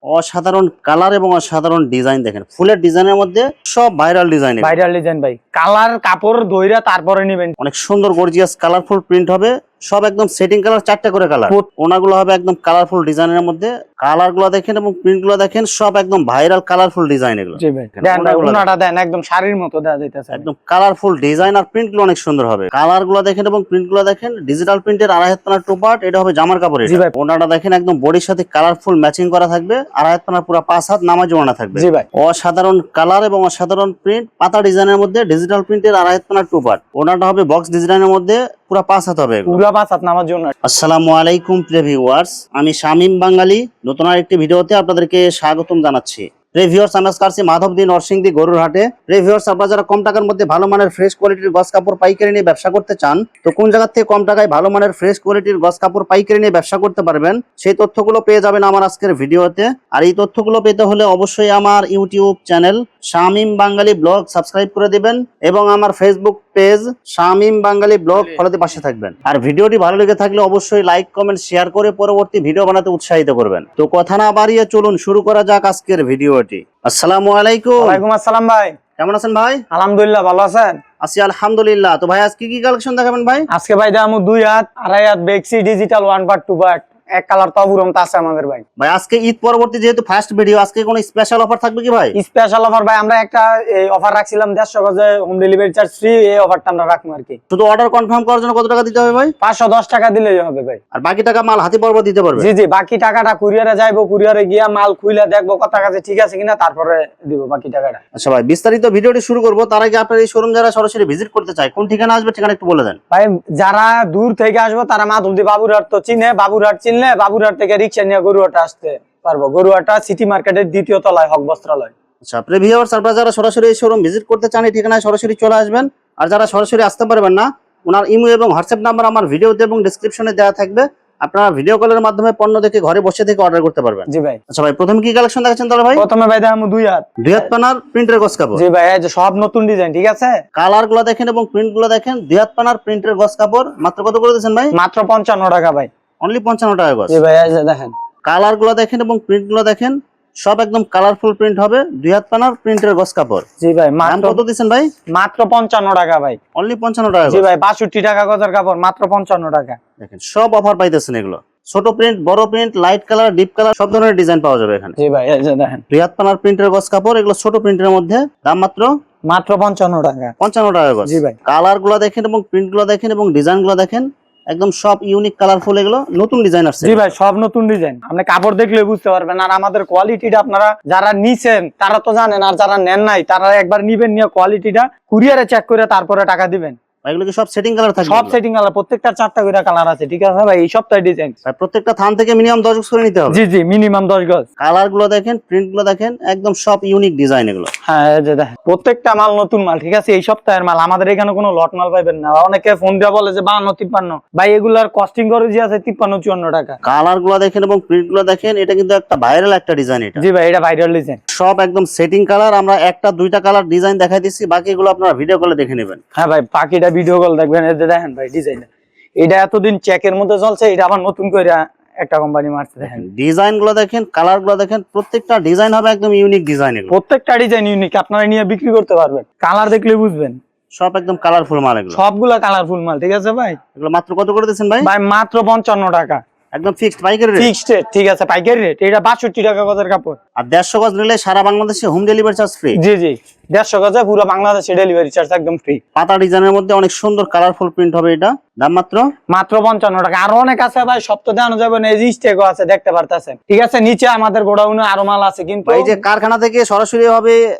অসাধারণ কালার এবং অসাধারণ ডিজাইন দেখেন, ফুলের ডিজাইনের মধ্যে সব ভাইরাল ডিজাইন ভাই কালার কাপড় দইরা তারপরে নেবেন। অনেক সুন্দর গর্জিয়াস কালারফুল প্রিন্ট হবে, সব একদম সেটিং কালার, 4টা করে কালার। ওনাগুলো হবে একদম কালারফুল ডিজাইনের মধ্যে। কালার গুলো দেখেন এবং প্রিন্ট গুলো দেখেন, সব একদম ভাইরাল কালারফুল ডিজাইন এগুলো। জি ভাই দেন ভাই, ওনাটা দেন একদম শাড়ির মতো দেয়া যাইতেছে, একদম কালারফুল ডিজাইন আর প্রিন্ট গুলো অনেক সুন্দর হবে। কালার গুলো দেখেন এবং প্রিন্ট গুলো দেখেন, ডিজিটাল প্রিন্টের 2.5 হাত পানার 2 পার্ট, এটা হবে জামার কাপড়। জি ভাই ওনাটা দেখেন একদম বডির সাথে কালারফুল ম্যাচিং করা থাকবে, 2.5 হাত পানার পুরো 5 হাত নামাজ ওনা থাকবে। জি ভাই অসাধারণ কালার এবং অসাধারণ প্রিন্ট, পাতা ডিজাইনের মধ্যে ডিজিটাল প্রিন্টের 2.5 হাত পানার 2 পার্ট। ওনাটা হবে বক্স ডিজাইনের মধ্যে, পুরো 5 হাত হবে, পুরো 5 হাত নামার জন্য। আসসালামু আলাইকুম প্রিয় ভিউয়ার্স, আমি শামীম বাঙালি নতুন আরেকটি ভিডিওতে আপনাদেরকে স্বাগতম জানাচ্ছি। প্রিয় ভিউয়ার্স, আমি আজকে আসছি মাধবদী নরসিংদী গরুর হাটে। প্রিয় ভিউয়ার্স, আপনারা যারা কম টাকার মধ্যে ভালো মানের ফ্রেশ কোয়ালিটির গস কাপড় পাইকারি নিয়ে ব্যবসা করতে চান, তো কোন জায়গা থেকে কম টাকায় ভালো মানের ফ্রেশ কোয়ালিটির গস কাপড় পাইকারি নিয়ে ব্যবসা করতে পারবেন, সেই তথ্যগুলো পেয়ে যাবেন আমার আজকের ভিডিওতে। আর এই তথ্যগুলো পেতে হলে অবশ্যই আমার ইউটিউব চ্যানেল শামীম বাঙালি ব্লগ সাবস্ক্রাইব করে দিবেন এবং আমার ফেসবুক পেজ শামীম বাঙালি ব্লগ ফলোতে পাশে থাকবেন। আর ভিডিওটি ভালো লেগে থাকলে অবশ্যই লাইক কমেন্ট শেয়ার করে পরবর্তী ভিডিও বানাতে উৎসাহিত করবেন। তো কথা না বাড়িয়ে চলুন শুরু করা যাক আজকের ভিডিওটি। আসসালামু আলাইকুম। ওয়ালাইকুম আসসালাম ভাই, কেমন আছেন ভাই? আলহামদুলিল্লাহ, ভালো আছেন? আছি আলহামদুলিল্লাহ। তো ভাই আজকে কি কালেকশন দেখাবেন ভাই? আজকে ভাই দামু 2 হাত 2.5 হাত বেক্সি ডিজিটাল 1 পার্ট 2 পার্ট এক কালার তবুরম তা আছে আমাদের ভাই। ভাই আজকে ঈদ পরবর্তী যেহেতু ফার্স্ট ভিডিও, আজকে কোনো স্পেশাল অফার থাকবে কি ভাই? স্পেশাল অফার ভাই, আমরা একটা এই অফার রাখছিলাম 150 গজে হোম ডেলিভারি চার্জ ফ্রি, এই অফারটা আমরা রাখবো আর কি। শুধু অর্ডার কনফার্ম করার জন্য কত টাকা দিতে হবে ভাই? 510 টাকা দিলেই হবে ভাই। আর বাকি টাকা মাল হাতে পর্ব দিতে পারবে? জি জি, বাকি টাকাটা কুরিয়ারে যাইবো, কুরিয়ারে গিয়া মাল খুইলা দেখবো কত কাছে ঠিক আছে কিনা, তারপরে দিব বাকি টাকাটা। আচ্ছা ভাই, বিস্তারিত ভিডিওটি শুরু করব তার আগে আপনার এই শোরুম যারা সরাসরি ভিজিট করতে চায় কোন ঠিকানা আসবে, ঠিকানা একটু বলে দেন ভাই। যারা দূর থেকে আসবো তারা মাধবদী বাবুরহাট তো চিনে, বাবুরহাট চিনলে বাবুরহাট থেকে রিক্সা নিয়ে গরুহাটা আসতে পারবো। গরুহাটা সিটি মার্কেটের 2য় তলায়, হক বস্ত্রালয়। আচ্ছা প্রিয় ভিউয়ার্স, আপনারা যারা সরাসরি এই শোরুম ভিজিট করতে চান এই ঠিকানায় সরাসরি চলে আসবেন। আর যারা সরাসরি আসতে পারবেন না, ওনার ইমো এবং হোয়াটসঅ্যাপ নাম্বার আমার ভিডিওতে এবং ডেসক্রিপশনে দেওয়া থাকবে, আপনারা ভিডিও কলের মাধ্যমে পণ্য দেখে ঘরে বসে থেকে অর্ডার করতে পারবেন। জি ভাই। আচ্ছা ভাই, প্রথমে কি কালেকশন দেখাচ্ছেন তাহলে ভাই? প্রথমে ভাই দামু 2 হাত 2 হাত পানার প্রিন্টের গস কাপড়। জি ভাই, এই যে সব নতুন ডিজাইন, ঠিক আছে? কালার গুলো দেখেন এবং প্রিন্ট গুলো দেখেন, 2 হাত পানার প্রিন্টের গস কাপড় মাত্র কত করে দিচ্ছেন ভাই? মাত্র 55 টাকা ভাই। অনলি 55 টাকা গস। জি ভাই, এই যে দেখেন কালার গুলো দেখেন এবং প্রিন্ট গুলো দেখেন, সব একদম কালারফুল প্রিন্ট হবে, 2 হাত পানার প্রিন্টের গস কাপড়। জি ভাই, দাম মাত্র কত দিচ্ছেন ভাই? মাত্র 55 টাকা ভাই। অনলি 55 টাকা। জি ভাই, 62 টাকা গজের কাপড়, মাত্র 55 টাকা। দেখেন সব অফার পাইতেছেন এগুলো, ছোট প্রিন্ট, বড় print, light colour, deep colour, সব ধরনের ডিজাইন পাওয়া যাবে এখানে। জি ভাই, এই যে দেখেন 2 হাত পানার প্রিন্টের গস কাপড়, এগুলো ছোট প্রিন্টের মধ্যে, দাম মাত্র 55 টাকা। 55 টাকা গস। জি ভাই। কালার গুলো দেখেন এবং প্রিন্ট গুলো দেখেন এবং ডিজাইন গুলো দেখেন, একদম সব ইউনিক কালারফুল, এগুলো নতুন ডিজাইন আসছে। জি ভাই, সব নতুন ডিজাইন, আপনি কাপড় দেখলে বুঝতে পারবেন। আর আমাদের কোয়ালিটিটা আপনারা যারা নিছেন তারা তো জানেন, আর যারা নেন নাই তারা একবার নিবেন, নিয়ে কোয়ালিটিটা কুরিয়ারে চেক করে তারপরে টাকা দিবেন। এগুলো কি সব সেটিং কালার থাকবে? সব সেটিং কালার, প্রত্যেকটা 4টা করে কালার আছে, ঠিক আছে ভাই? এই সপ্তাহে ডিজাইন প্রত্যেকটা থান থেকে মিনিমাম 10 গজ করে নিতে হবে। জি জি, মিনিমাম 10 গজ। কালার গুলো দেখেন, প্রিন্ট গুলো দেখেন, একদম সব ইউনিক ডিজাইন এগুলো। হ্যাঁ, এই যে দেখেন প্রত্যেকটা মাল নতুন মাল, ঠিক আছে? এই সপ্তাহের মাল, আমাদের এখানে কোনো লট মাল পাইবেন না। অনেকে ফোন দিয়ে বলে যে 52-53, ভাই এগুলার কস্টিং করে যে আছে 53-54 টাকা। কালার গুলো দেখেন এবং প্রিন্ট গুলো দেখেন, এটা কিন্তু একটা ভাইরাল একটা ডিজাইন। এটা জি ভাই, এটা ভাইরাল ডিজাইন। সব একদম সেটিং কালার, আমরা একটা দুইটা কালার ডিজাইন দেখাই দিচ্ছি, বাকিগুলো আপনারা ভিডিও কলে দেখে নেবেন। হ্যাঁ ভাই, বাকিটা ভিডিও কল দেখবেন। এই যে দেখেন ভাই ডিজাইন, এটা এতদিন চেকের মধ্যে চলছে, এটা আবার নতুন করে একটা কোম্পানি মারছে। দেখেন ডিজাইন গুলো দেখেন, কালার গুলো দেখেন, প্রত্যেকটা ডিজাইন হবে একদম ইউনিক ডিজাইন। এগুলো প্রত্যেকটা ডিজাইন ইউনিক, আপনারা নিয়ে বিক্রি করতে পারবেন, কালার দেখলে বুঝবেন। সব একদম কালারফুল মাল এগুলো, সবগুলা কালারফুল মাল, ঠিক আছে ভাই? এগুলো মাত্র কত করে দিচ্ছেন ভাই? ভাই মাত্র 55 টাকা, একদম ফিক্সড পাইকারি রেট। ফিক্সড রেট, ঠিক আছে? পাইকারি রেট। এটা 62 টাকা গজের কাপড়। আর 150 গজ নিলে সারা বাংলাদেশে হোম ডেলিভারি চার্জ ফ্রি। জি জি, 150 গজে পুরো বাংলাদেশে ডেলিভারি চার্জ একদম ফ্রি। পাতা ডিজাইনের মধ্যে অনেক সুন্দর কালারফুল প্রিন্ট হবে, এটা দাম মাত্র 55 টাকা। আরো অনেক আছে ভাই, সব তো দেখানো যাবে না। এই যে স্টেকও আছে, দেখতে পারতেছেন, ঠিক আছে? নিচে আমাদের গোডাউনে আরো মাল আছে, কিন্তু এই যে কারখানা থেকে সরাসরি ভাবে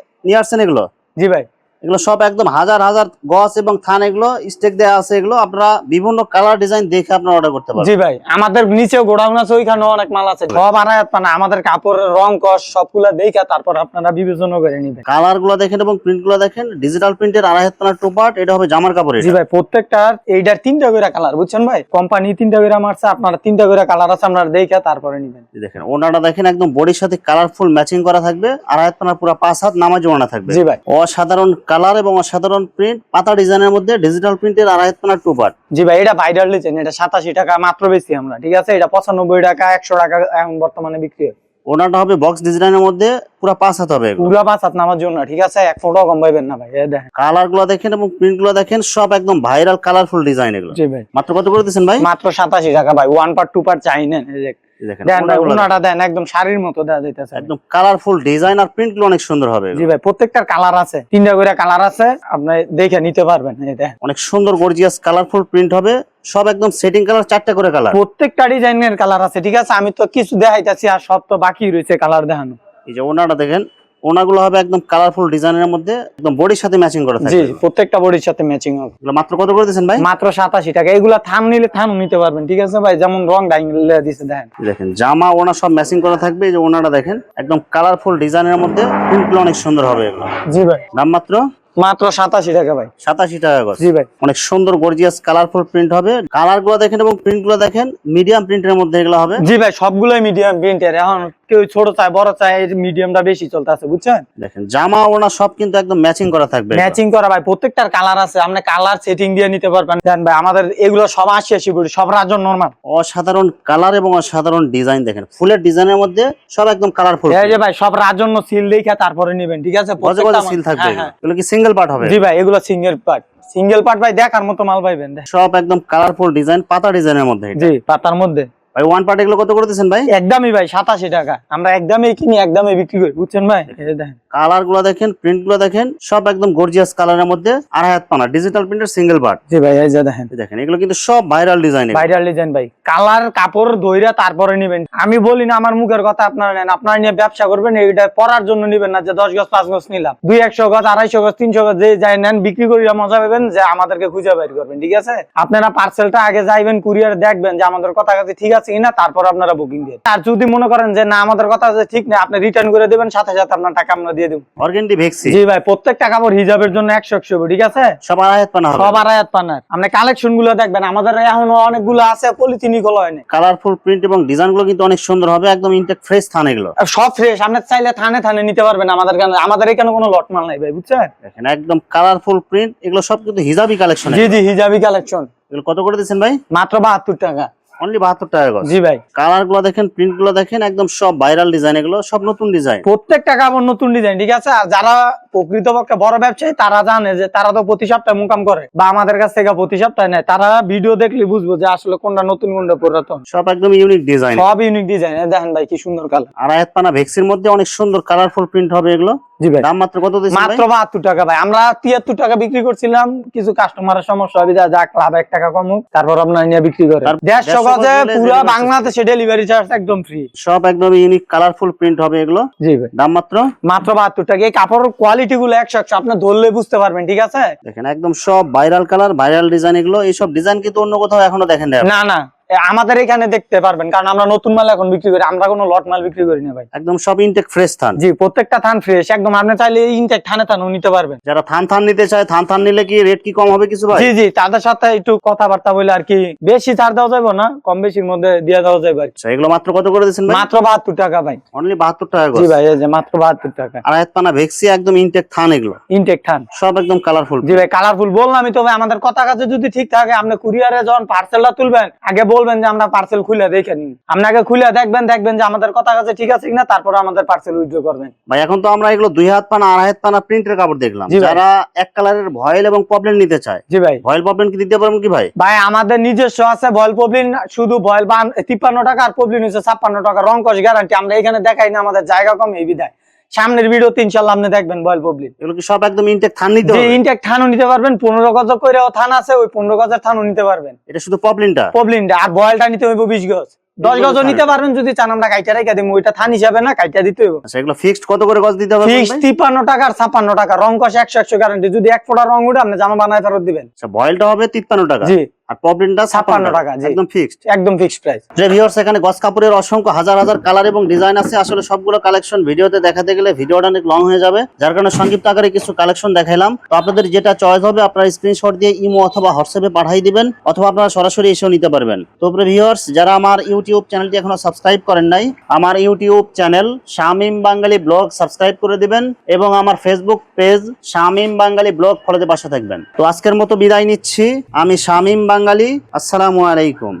নিয়ে আসছেন এগুলো। জি ভাই, এগুলো সব একদম হাজার হাজার গজ এবং থান, এগুলো স্টেক দেওয়া আছে, এগুলো আপনারা বিভিন্ন কালার ডিজাইন দেখে আপনারা অর্ডার করতে পারবেন। জি ভাই, আমাদের নিচেও গোডাউন আছে, ওইখানে অনেক মাল আছে, সব আড়াই হাত পানা। আমাদের কাপড়ের রং কস সবগুলা দেখে তারপর আপনারা বিবেচনা করে নিবেন। কালার গুলো দেখেন এবং প্রিন্ট গুলো দেখেন, ডিজিটাল প্রিন্টের 2.5 হাত পানার 2 পার্ট, এটা হবে জামার কাপড়। জি ভাই, প্রত্যেকটার এইটার 3টা করে কালার, বুঝছেন ভাই? কোম্পানি 3টা করে মারছে, আপনারা 3টা করে কালার আছে, আপনারা দেখে তারপরে নিবেন। দেখেন ওনাটা দেখেন, একদম বডির সাথে কালারফুল ম্যাচিং করা থাকবে, 2.5 হাত পানার পুরো 5 হাত নামাজ ওনা থাকবে। জি ভাই, অসাধারণ কালার এবং অসাধারণ প্রিন্ট, পাতা ডিজাইনের মধ্যে ডিজিটাল প্রিন্টের 2.5 হাত পানার 2 পার্ট। জি ভাই, এটা ভাইরাল ডিজাইন, এটা 87 টাকা মাত্র বেশি আমরা, ঠিক আছে? এটা 95 টাকা 100 টাকা এখন বর্তমানে বিক্রি হয়। ওনাটা হবে বক্স ডিজাইনের মধ্যে, পুরো 5 হাত হবে, পুরো 5 হাত নামার জন্য, ঠিক আছে? এক ফোঁটাও কম পাইবেন না ভাই। এই দেখেন কালার গুলো দেখেন এবং প্রিন্ট গুলো দেখেন, সব একদম ভাইরাল কালারফুল ডিজাইন এগুলো। জি ভাই। মাত্র কত করে দিচ্ছেন ভাই? মাত্র 87 টাকা ভাই। 1 পার্ট 2 পার্ট চাই নেন। এই দেখেন দেন ভাই, ওনাটা দেন একদম শাড়ির মতো দেয়া যাইতেছে, একদম কালারফুল ডিজাইন আর প্রিন্ট গুলো অনেক সুন্দর হবে। জি ভাই, প্রত্যেকটার কালার আছে, 3টা করে কালার আছে, আপনি দেখে নিতে পারবেন। এই দেখেন অনেক সুন্দর গর্জিয়াস কালারফুল প্রিন্ট হবে, সব একদম সেটিং কালার, 4টা করে কালার, প্রত্যেকটা ডিজাইনের কালার আছে, ঠিক আছে? আমি তো কিছু দেখাইতাছি আর সব তো বাকি রয়েছে কালার দেখানো। এই যে ওনাটা দেখেন, ওনাগুলো হবে একদম কালারফুল ডিজাইনের মধ্যে, একদম বডির সাথে ম্যাচিং করা জি, থাকবে। প্রত্যেকটা বডির সাথে ম্যাচিং হবে। এগুলো মাত্র কত করে দিচ্ছেন ভাই? মাত্র 87 টাকা। এগুলা থান নিলে থানও নিতে পারবেন, ঠিক আছে ভাই? যেমন রং ডাইলে দিছে দেখেন। দেখেন জামা ওনা সব ম্যাচিং করা থাকবে। এই যে ওনাটা দেখেন, একদম কালারফুল ডিজাইনের মধ্যে, প্রিন্টগুলো অনেক সুন্দর হবে এগুলো। জি ভাই, দাম মাত্র মাত্র 87 টাকা ভাই। 87 টাকা গজ। জি ভাই, অনেক সুন্দর গর্জিয়াস কালারফুল প্রিন্ট হবে। কালার গুলো দেখেন এবং প্রিন্ট গুলো দেখেন, মিডিয়াম প্রিন্টের মধ্যে এগুলো হবে। জি ভাই, সবগুলোই মিডিয়াম প্রিন্টের। এখন কেউ ছোট চায় বড় চায়, মিডিয়ামটা বেশি চলতেছে, বুঝছেন? দেখেন জামা ওনা সব কিন্তু একদম ম্যাচিং করা থাকবে। ম্যাচিং করা ভাই, প্রত্যেকটার কালার আছে, আপনি কালার সেটিং দিয়ে নিতে পারবেন। দেন ভাই, আমাদের এগুলো সব 80 বডি, সব রাজন নরমাল। অসাধারণ কালার এবং অসাধারণ ডিজাইন দেখেন, ফুলের ডিজাইনের মধ্যে সব একদম কালারফুল। এই যে ভাই, সব রাজন্য সিল দেখে তারপরে নেবেন, ঠিক আছে? গজে গজে সিল থাকবে। এগুলো কি সিঙ্গেল পার্ট হবে? জি ভাই, এগুলো সিঙ্গেল পার্ট। সিঙ্গেল পার্ট ভাই, দেখার মতো মাল পাইবেন। সব একদম কালারফুল ডিজাইন, পাতা ডিজাইনের মধ্যে। জি, পাতার মধ্যে ভাই ওয়ান পার্ট এগুলো কত করে দিচ্ছেন ভাই? একদমই ভাই 87 টাকা। আমরা একদমই কিনি, একদমই বিক্রি করি, বুঝছেন ভাই? এই দেখেন কালার গুলো দেখেন, প্রিন্ট গুলো দেখেন, সব একদম গর্জিয়াস কালারের মধ্যে, 2.5 হাত পানা ডিজিটাল প্রিন্টের সিঙ্গেল পার্ট। জি ভাই, এই যে দেখেন, দেখেন এগুলো কিন্তু সব ভাইরাল ডিজাইন। ভাইরাল ডিজাইন ভাই, কালার কাপড় ধইরা তারপরে নেবেন। আমি বলি না আমার মুখের কথা, আপনারা নেন, আপনারা নিয়ে ব্যবসা করবেন, এইটা পরার জন্য নেবেন না যে 10 গজ 5 গজ নিলাম। 200 গজ 250 গজ 300 গজ যে যাই নেন, বিক্রি করিয়া মজা পাবেন, যে আমাদেরকে খুঁজে বের করবেন, ঠিক আছে? আপনারা পার্সেলটা আগে যাইবেন কুরিয়ার, দেখবেন যে আমাদের কথা কাছে ঠিক আছে কিনা, তারপর আপনারা বুকিং দিন। আর যদি মনে করেন যে না আমাদের কথা আছে ঠিক না, আপনি রিটার্ন করে দেবেন, সাথে সাথে আপনার টাকা আমরা দিয়ে দেব। অর্গেন্ডি ভেক্সি। জি ভাই, প্রত্যেকটা কাপড় হিজাবের জন্য 100 ঠিক আছে? সব 2.5 হাত পানা হবে। সব 2.5 হাত পানার। আপনি কালেকশন গুলো দেখবেন, আমাদের এখনো অনেকগুলো আছে, পলিথিনই গুলো হয়নি। কালারফুল প্রিন্ট এবং ডিজাইন গুলো কিন্তু অনেক সুন্দর হবে, একদম ইনটেক ফ্রেশ থান এগুলো। সব ফ্রেশ, আপনি চাইলে থানে থানে নিতে পারবেন। আমাদের এখানে কোনো লট মাল নাই ভাই, বুঝছেন? দেখেন একদম কালারফুল প্রিন্ট, এগুলো সব কিন্তু হিজাবি কালেকশন। জি জি, হিজাবি কালেকশন। এগুলো কত করে দিচ্ছেন ভাই? মাত্র 72 টাকা। অনলি 72 টাকা গজ। জি ভাই, কালার গুলো দেখেন, প্রিন্ট গুলো দেখেন, একদম সব ভাইরাল ডিজাইন, এগুলো সব নতুন ডিজাইন। প্রত্যেকটা কাপড় নতুন ডিজাইন, ঠিক আছে? আর যারা প্রকৃতপক্ষে বড় ব্যবসায়ী, তারা জানে যে তারা তো প্রতি সপ্তাহে মুকাম করে, বা আমাদের কাছ থেকে প্রতি সপ্তাহে নেয়। তারা ভিডিও দেখলে বুঝবো যে আসলে কোনটা নতুন কোনটা পুরাতন। সব একদম ইউনিক ডিজাইন, সব ইউনিক ডিজাইন। দেখেন ভাই, কি সুন্দর কালার। 2.5 হাত পানা ভেক্সির মধ্যে অনেক সুন্দর কালারফুল প্রিন্ট হবে এগুলো। জি ভাই, দাম মাত্র কত দিচ্ছেন ভাই? মাত্র 72 টাকা ভাই। আমরা 73 টাকা বিক্রি করছিলাম, কিছু কাস্টমারের সমস্যা হবে, যাক লাভ 1 টাকা কম হোক, তারপর আপনারা নিয়ে বিক্রি করেন। 150 গজে পুরো বাংলাদেশে ডেলিভারি চার্জ একদম ফ্রি। সব একদম ইউনিক কালারফুল প্রিন্ট হবে এগুলো। জি ভাই, দাম মাত্র 72 টাকা। এই কাপড়ের কোয়ালিটি গুলো 100 আপনি ধরলে বুঝতে পারবেন, ঠিক আছে? দেখেন একদম সব ভাইরাল কালার, ভাইরাল ডিজাইন এগুলো। এইসব ডিজাইন কিন্তু অন্য কোথাও এখনো দেখেন না। না না, আমাদের এখানে দেখতে পারবেন, কারণ আমরা নতুন মাল এখন বিক্রি করি, আমরা কোনো লট মাল বিক্রি করি না ভাই। একদম সব ইনটেক ফ্রেশ থান। জি, প্রত্যেকটা থান ফ্রেশ একদম। আপনি চাইলে ইনটেক থানে থানও নিতে পারবেন। যারা থান থান নিতে চায়, থান থান নিলে কি রেট কি কম হবে কিছু ভাই? জি জি, তাদের সাথে একটু কথাবার্তা বলে আর কি, বেশি ছাড় দেওয়া যাবে না, কম বেশির মধ্যে দিয়ে দেওয়া যাবে আর কি। আচ্ছা, এগুলো মাত্র কত করে দিচ্ছেন ভাই? মাত্র 72 টাকা ভাই। অনলি 72 টাকা গজ। জি ভাই, এই যে মাত্র 72 টাকা। 2.5 হাত পানা ভেক্সি, একদম ইনটেক থান এগুলো। ইনটেক থান সব একদম কালারফুল। জি ভাই, কালারফুল বললামই তো ভাই। আমাদের কথা কাছে যদি ঠিক থাকে, আপনি কুরিয়ারে যখন পার্সেলটা তুলবেন, আগে বলবেন যে আমরা পার্সেল খুলে দেখে নিন। আপনাকে খুলে দেখবেন যে আমাদের কথা কাছে ঠিক আছে কিনা, তারপর আমাদের পার্সেল উইথড্র করবেন। ভাই এখন তো আমরা এগুলো 2 হাত পানা 2.5 হাত পানা প্রিন্টের কাপড় দেখলাম। জি ভাই। যারা এক কালারের ভয়েল এবং পপলেন নিতে চায়, জি ভাই, ভয়েল পপলেন কি দিতে পারবেন কি ভাই? ভাই আমাদের নিজস্ব আছে ভয়েল পবলিন। শুধু ভয়েল 53 টাকা, আর পবলিন হচ্ছে 56 টাকা। রং কস গ্যারান্টি। আমরা এখানে দেখাই না, আমাদের জায়গা কম, এই বিধায়। সামনের ভিডিওতে ইনশাআল্লাহ আপনি দেখবেন ভয়েল পবলিন। এগুলো কি সব একদম ইনটেক থান নিতে জি, হবে? ইনটেক থানও নিতে পারবেন। 15 গজ করেও থান আছে, ওই 15 গজের থানও নিতে পারবেন। এটা শুধু পপলিনটা? পবলিনটা। আর ভয়েলটা নিতে হইব 20 গজ। 10 গজও নিতে পারবেন যদি চান, আমরা কাইটা রেখে দিই। ওইটা থান হিসাবে না, কাইটা দিতে হইব। আচ্ছা, এগুলো ফিক্সড কত করে গজ দিতে হবে? ফিক্স 53 টাকা আর 56 টাকা। রং কষ 100 গ্যারান্টি। যদি 1 ফোঁটা রং উঠে, আপনি জামা বানায় ফেরত দিবেন। আচ্ছা, ভয়েলটা হবে 53 টাকা। জি, আর পপলিনটা 56 টাকা। জি, একদম ফিক্সড। একদম ফিক্সড প্রাইস। যে ভিউয়ার্স, এখানে গজ কাপড়ের অসংখ্য হাজার হাজার কালার এবং ডিজাইন আছে। আসলে সবগুলো কালেকশন ভিডিওতে দেখাতে গেলে ভিডিওটা অনেক লং হয়ে যাবে, যার কারণে সংক্ষিপ্ত আকারে কিছু কালেকশন দেখাইলাম। তো আপনাদের যেটা চয়েস হবে, আপনারা স্ক্রিনশট দিয়ে ইমো অথবা হোয়াটসঅ্যাপে পাঠিয়ে দিবেন, অথবা আপনারা সরাসরি এসেও নিতে পারবেন। তো ভিউয়ার্স, যারা আমার ইউটিউব চ্যানেলটি এখনো সাবস্ক্রাইব করেন নাই, আমার ইউটিউব চ্যানেল শামীম বাঙালি ব্লগ সাবস্ক্রাইব করে দিবেন, এবং আমার ফেসবুক পেজ শামীম বাঙালি ব্লগ ফলোতে পাশে থাকবেন। তো আজকের মতো বিদায় নিচ্ছি। আমি শামীম বাঙালি। আসসালামু আলাইকুম।